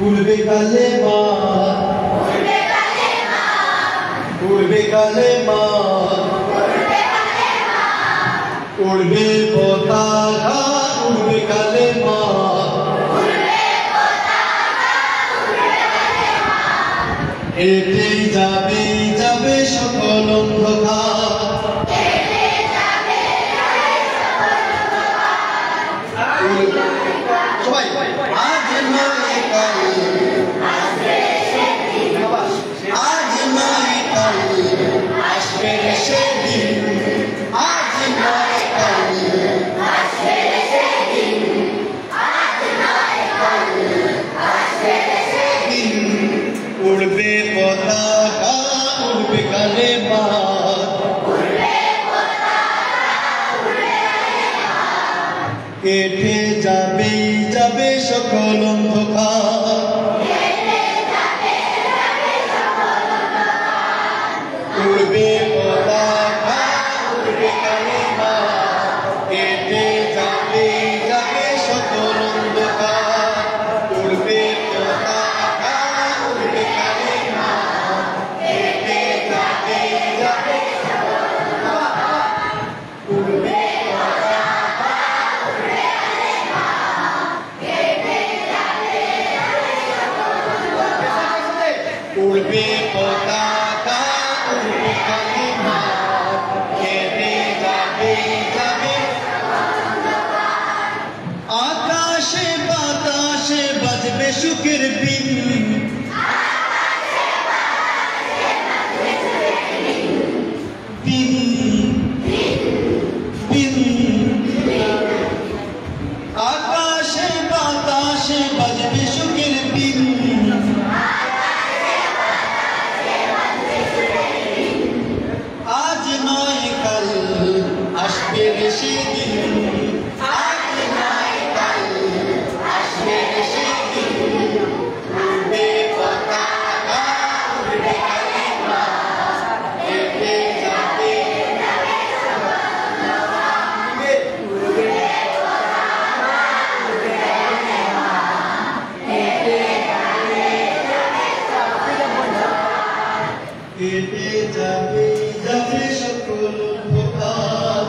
উড়বে কালেমা, উড়বে কালেমা, উড়বে পতাকা, উড়বে কালেমা, হেঁটে যাবে যাবে সকল অন্ধকার, সবাই আজ নয় কাল, আজ নয় কাল আসবে সেদিন, আজ নয় কাল আসবে সেদিন, আজ নয় কাল আসবে সেদিন, উড়বে পতাকা, উড়বে কালেমা, কেটে যাবে যাবে সকল অন্ধকার, উড়বে পতাকা, উড়বে কালেমা, কেটে যাবে যাবে সকল অন্ধকার, উড়বে পতাকা, উড়বে কালেমা, কেটে যাবে যাবে সকল অন্ধকার, উড়বে উড়বে পতাকা, উড়বে কালেমা, কেটে যাবে যাবে, আকাশে বাতাসে বাজবে সুখের বিন, বিন বিন, আকাশে বাতাসে বাজবে সুখের বিন, আজ নয় কাল আসবে সেদিন, আজ নয় কাল আসবে সেদিন, উড়বে পতাকা, উড়বে কালেমা, কেটে যাবে উড়বে পতাকা, উড়বে কালেমা, কেটে যাবে কেটে যাবে যাবে সকল অন্ধকার,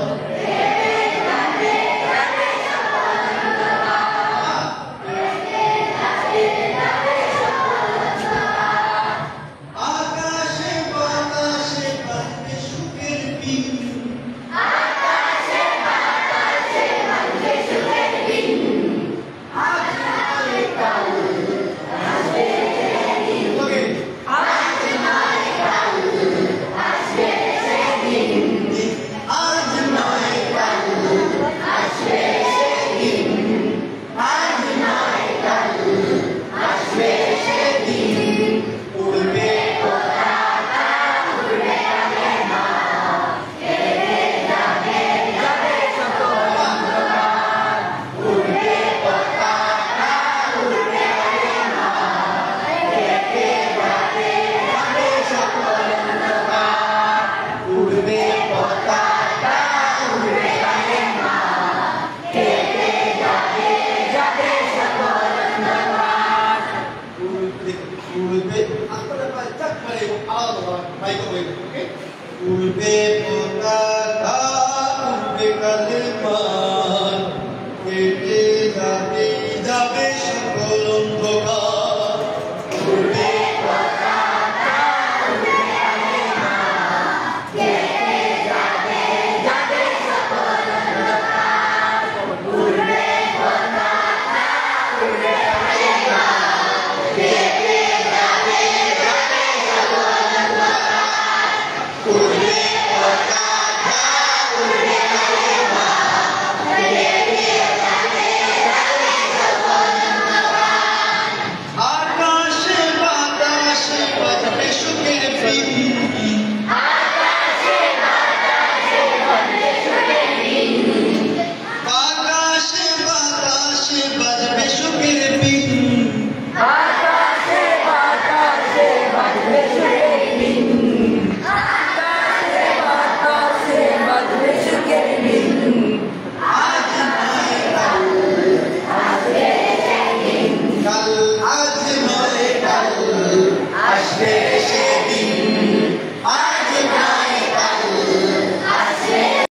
আকাশে বাতাসে বাজবে সুখের বিন, আজ নয় কাল আসবে সেদিন, আজ নয় কাল আসবে সেদিন, আজ নয় কাল আসবে সেদিন, আজ নয় কাল আসবে সেদিন, উড়বে পতাকা, উড়বে কালেমা, কেটে যাবে যাবে সকল অন্ধকার, উড়বে পতাকা, উড়বে কালেমা, কেটে যাবে যাবে সকল অন্ধকার, উড়বে পতাকা, উড়বে কালেমা, কেটে যাবে যাবে সকল অন্ধকার, উড়বে উড়বে আপনারা পাঁচটা করে আল্লাহ মাইক বলবে, ওকে, উড়বে পতাকা, উড়বে কালেমা, কেটে যাবে যাবে সকল অন্ধকার।